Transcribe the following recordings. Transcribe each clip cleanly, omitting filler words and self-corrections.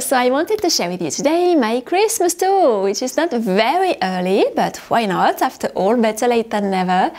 so I wanted to share with you today my Christmas tour, which is not very early, but why not? After all, better late than never.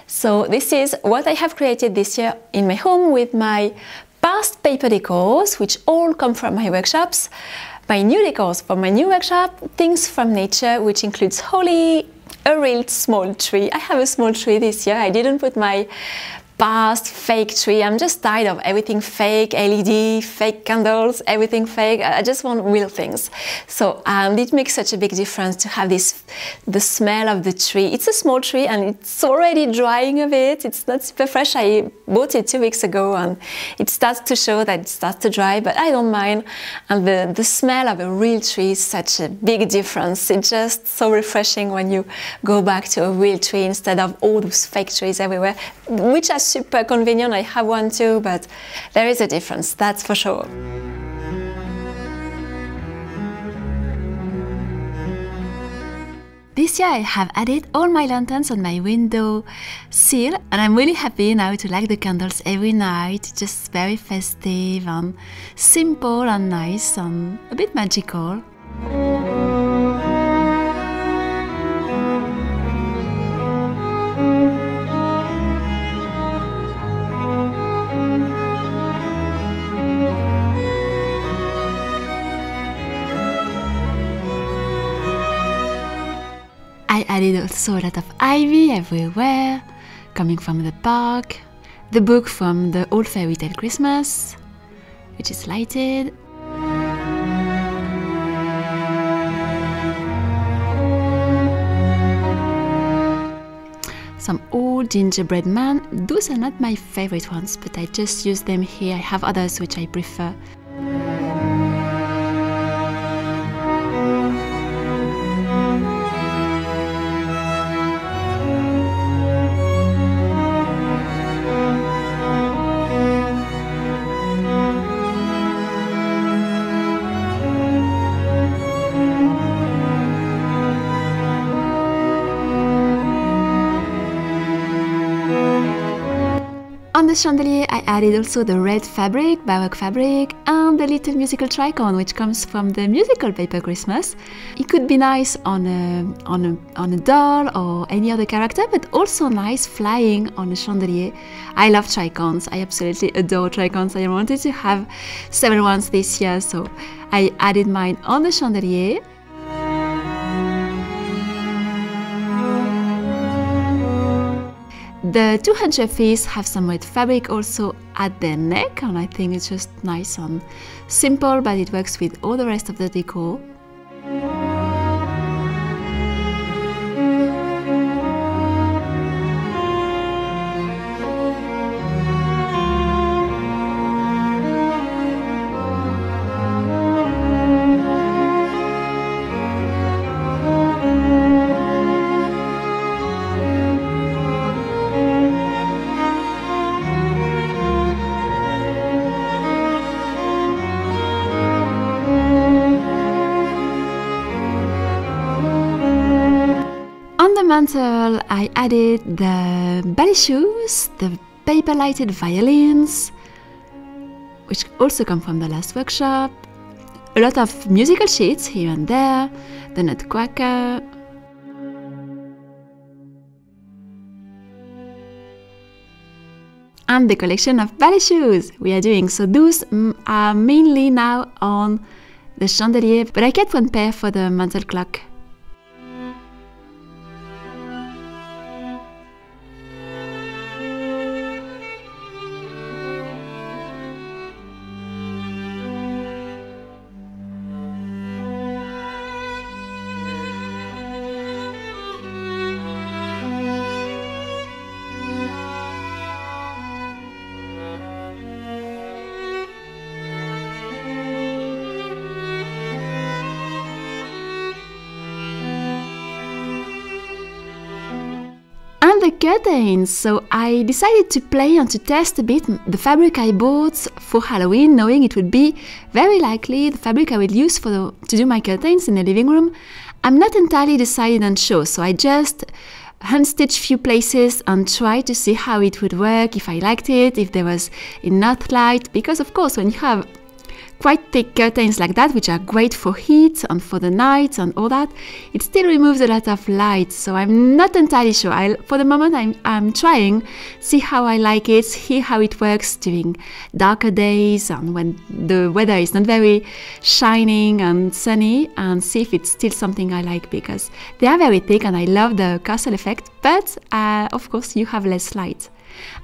So this is what I have created this year in my home with my past paper decors, which all come from my workshops, my new decors from my new workshop, things from nature, which includes holly, a real small tree. I have a small tree this year. I didn't put my past fake tree. I'm just tired of everything fake, LED, fake candles, everything fake. I just want real things. So it makes such a big difference to have the smell of the tree. It's a small tree and it's already drying a bit. It's not super fresh. I bought it 2 weeks ago and it starts to show that it starts to dry, but I don't mind. And the smell of a real tree is such a big difference. It's just so refreshing when you go back to a real tree instead of all those fake trees everywhere, which are super convenient. I have one too, but there is a difference, that's for sure. This year I have added all my lanterns on my window sill, and I'm really happy now to light the candles every night. Just very festive and simple and nice and a bit magical. I added also a lot of ivy everywhere, coming from the park, the book from the old fairy tale Christmas, which is lighted. Some old gingerbread man. Those are not my favorite ones, but I just use them here. I have others which I prefer. On the chandelier I added also the red fabric, baroque fabric, and the little musical tricorn which comes from the musical paper Christmas. It could be nice on a doll or any other character, but also nice flying on a chandelier. I love tricorns, I absolutely adore tricorns. I wanted to have several ones this year, so I added mine on the chandelier. The 200 fees have some red fabric also at their neck, and I think it's just nice and simple, but it works with all the rest of the decor. On the mantle I added the ballet shoes, the paper lighted violins, which also come from the last workshop, a lot of musical sheets here and there, the nutcracker, and the collection of ballet shoes we are doing. So those are mainly now on the chandelier, but I kept one pair for the mantle clock. The curtains, so I decided to play and to test a bit the fabric I bought for Halloween, knowing it would be very likely the fabric I would use to do my curtains in the living room. I'm not entirely decided on show, so I just hand-stitched few places and tried to see how it would work, if I liked it, if there was enough light, because of course when you have quite thick curtains like that, which are great for heat and for the night and all that, it still removes a lot of light. So I'm not entirely sure. For the moment, I'm trying, see how I like it, see how it works during darker days and when the weather is not very shining and sunny, and see if it's still something I like, because they are very thick and I love the castle effect, but of course you have less light.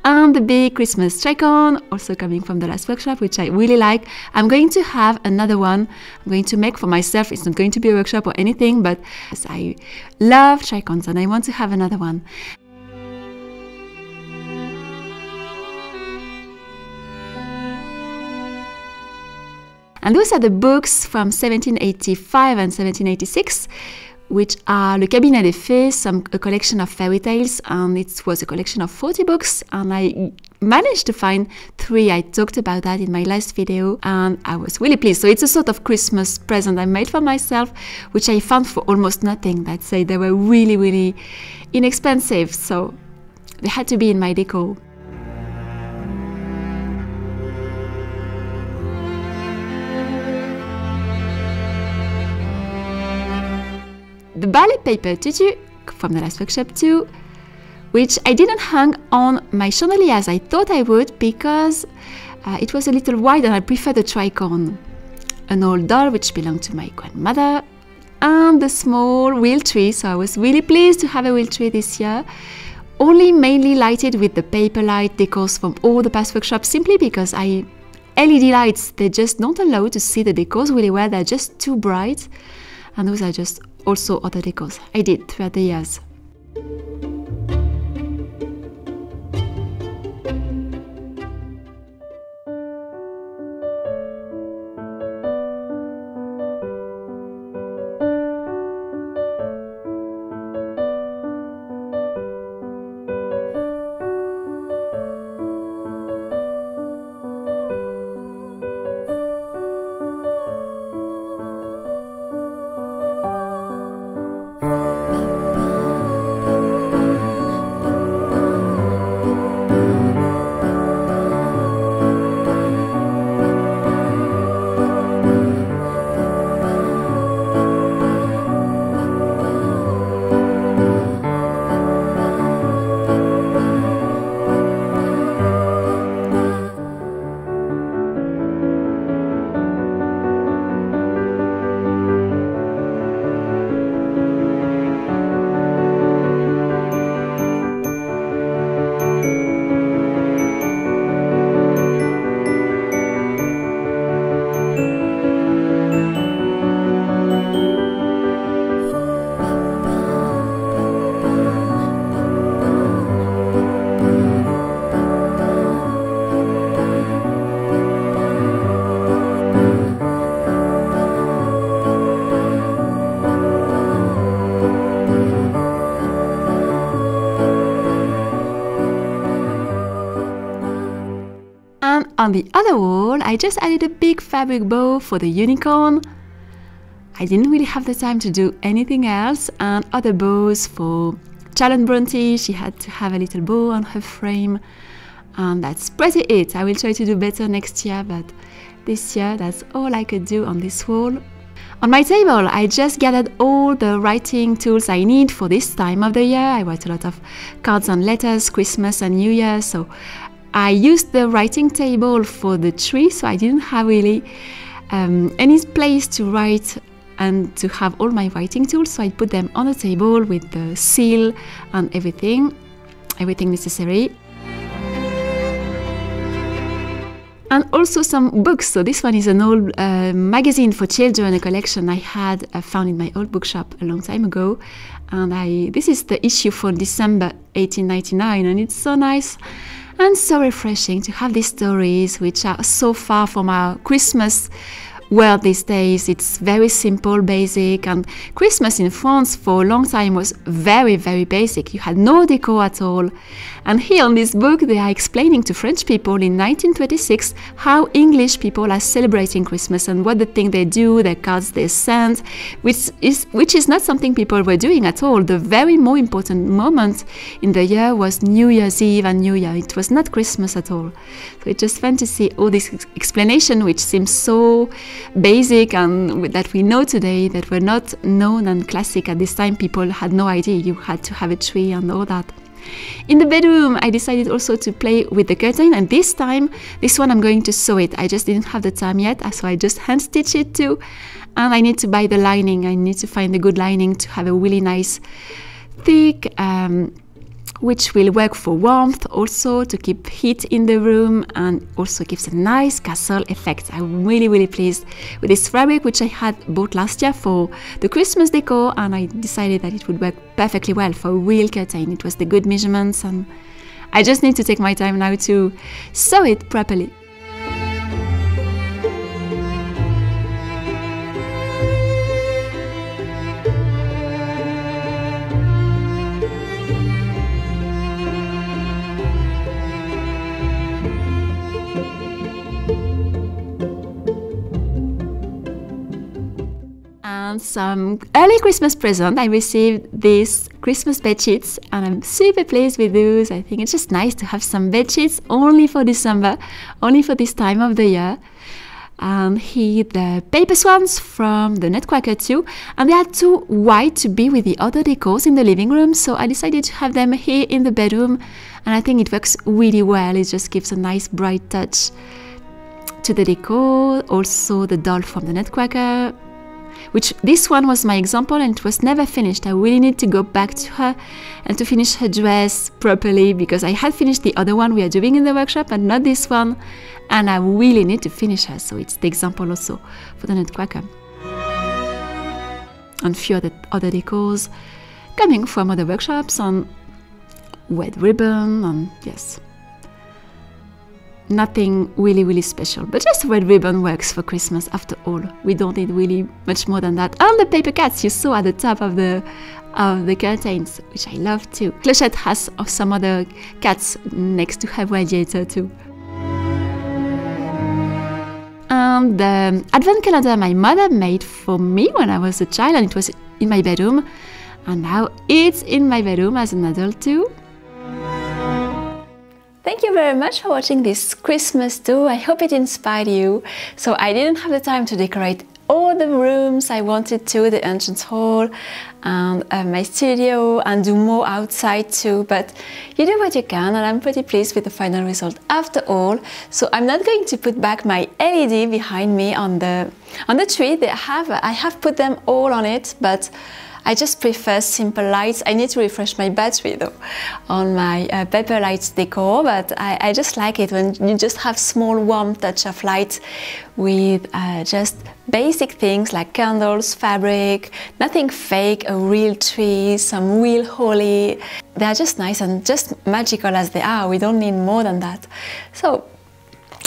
And the big Christmas tricorn, also coming from the last workshop, which I really like. I'm going to have another one I'm going to make for myself. It's not going to be a workshop or anything, but I love tricorns and I want to have another one. And those are the books from 1785 and 1786, which are Le Cabinet des Fées, a collection of fairy tales, and it was a collection of 40 books, and I managed to find 3. I talked about that in my last video, and I was really pleased. So it's a sort of Christmas present I made for myself, which I found for almost nothing. I'd say they were really, really inexpensive, so they had to be in my decor. The ballet paper tutu from the last workshop too, which I didn't hang on my chandelier as I thought I would, because it was a little wide and I prefer the tricorn. An old doll which belonged to my grandmother, and the small wheel tree, so I was really pleased to have a wheel tree this year. Only mainly lighted with the paper light decors from all the past workshops, simply because LED lights, they just don't allow to see the decors really well, they're just too bright, and those are just also other decors I did throughout the years. On the other wall, I just added a big fabric bow for the unicorn. I didn't really have the time to do anything else, and other bows for Charlotte Bronte. She had to have a little bow on her frame, and that's pretty it. I will try to do better next year, but this year that's all I could do on this wall. On my table, I just gathered all the writing tools I need for this time of the year. I write a lot of cards and letters, Christmas and New Year, so I used the writing table for the tree, so I didn't have really any place to write and to have all my writing tools, so I put them on the table with the seal and everything necessary. And also some books. So this one is an old magazine for children, a collection I had found in my old bookshop a long time ago. And this is the issue for December 1899, and it's so nice and so refreshing to have these stories, which are so far from our Christmas world these days. It's very simple, basic, and Christmas in France for a long time was very, very basic. You had no decor at all. And here in this book, they are explaining to French people in 1926 how English people are celebrating Christmas and what the thing they do, the cards they send, which is not something people were doing at all. The very more important moment in the year was New Year's Eve and New Year. It was not Christmas at all. So it's just fun to see all this explanation, which seems so basic and that we know today, that were not known and classic at this time. People had no idea you had to have a tree and all that. In the bedroom, I decided also to play with the curtain, and this time, this one I'm going to sew it. I just didn't have the time yet, so I just hand stitch it too. And I need to buy the lining. I need to find a good lining to have a really nice thick, which will work for warmth, also to keep heat in the room, and also gives a nice castle effect. I'm really, really pleased with this fabric, which I had bought last year for the Christmas decor, and I decided that it would work perfectly well for a real curtain. It was the good measurements, and I just need to take my time now to sew it properly. And some early Christmas present, I received these Christmas bed sheets, and I'm super pleased with those. I think it's just nice to have some bed sheets only for December, only for this time of the year. And here the paper swans from the Nutcracker too, and they are too white to be with the other decors in the living room, so I decided to have them here in the bedroom, and I think it works really well. It just gives a nice bright touch to the decor. Also the doll from the Nutcracker, which this one was my example and it was never finished. I really need to go back to her and to finish her dress properly, because I had finished the other one we are doing in the workshop and not this one, and I really need to finish her. So it's the example also for the Nutcracker. And a few other decors coming from other workshops on red ribbon, and yes, nothing really, really special, but just red ribbon works for Christmas after all. We don't need really much more than that. And the paper cats you saw at the top of the curtains, which I love too. Clochette has some other cats next to her radiator too. And the advent calendar my mother made for me when I was a child, and it was in my bedroom, and now it's in my bedroom as an adult too. Thank you very much for watching this Christmas too. I hope it inspired you. So I didn't have the time to decorate all the rooms I wanted to, the entrance hall and my studio, and do more outside too, but you do what you can, and I'm pretty pleased with the final result after all. So I'm not going to put back my LED behind me on the tree. I have put them all on it, but I just prefer simple lights. I need to refresh my battery though on my paper lights decor, but I just like it when you just have small warm touch of light with just basic things like candles, fabric, nothing fake, a real tree, some real holly. They're just nice and just magical as they are. We don't need more than that. So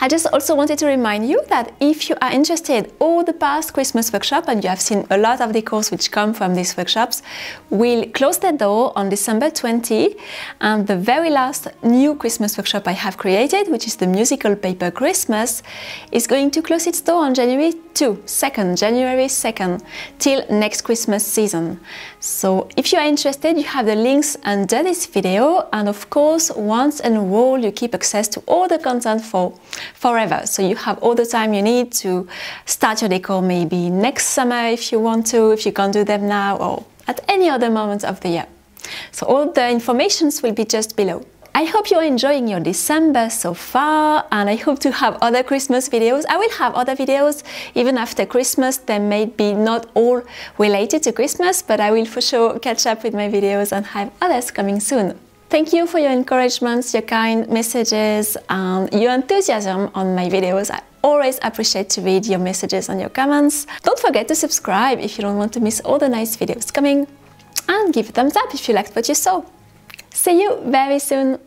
I just also wanted to remind you that if you are interested in all the past Christmas workshops, and you have seen a lot of decors which come from these workshops, we'll close the door on December 20, and the very last new Christmas workshop I have created, which is the musical paper Christmas, is going to close its door on January 2nd, till next Christmas season. So if you are interested, you have the links under this video, and of course, once enrolled, you keep access to all the content forever. So you have all the time you need to start your decor, maybe next summer if you want to, if you can't do them now, or at any other moment of the year. So all the informations will be just below. I hope you're enjoying your December so far, and I hope to have other Christmas videos. I will have other videos even after Christmas. They may be not all related to Christmas, but I will for sure catch up with my videos and have others coming soon. Thank you for your encouragements, your kind messages, and your enthusiasm on my videos. I always appreciate to read your messages and your comments. Don't forget to subscribe if you don't want to miss all the nice videos coming, and give a thumbs up if you liked what you saw. See you very soon!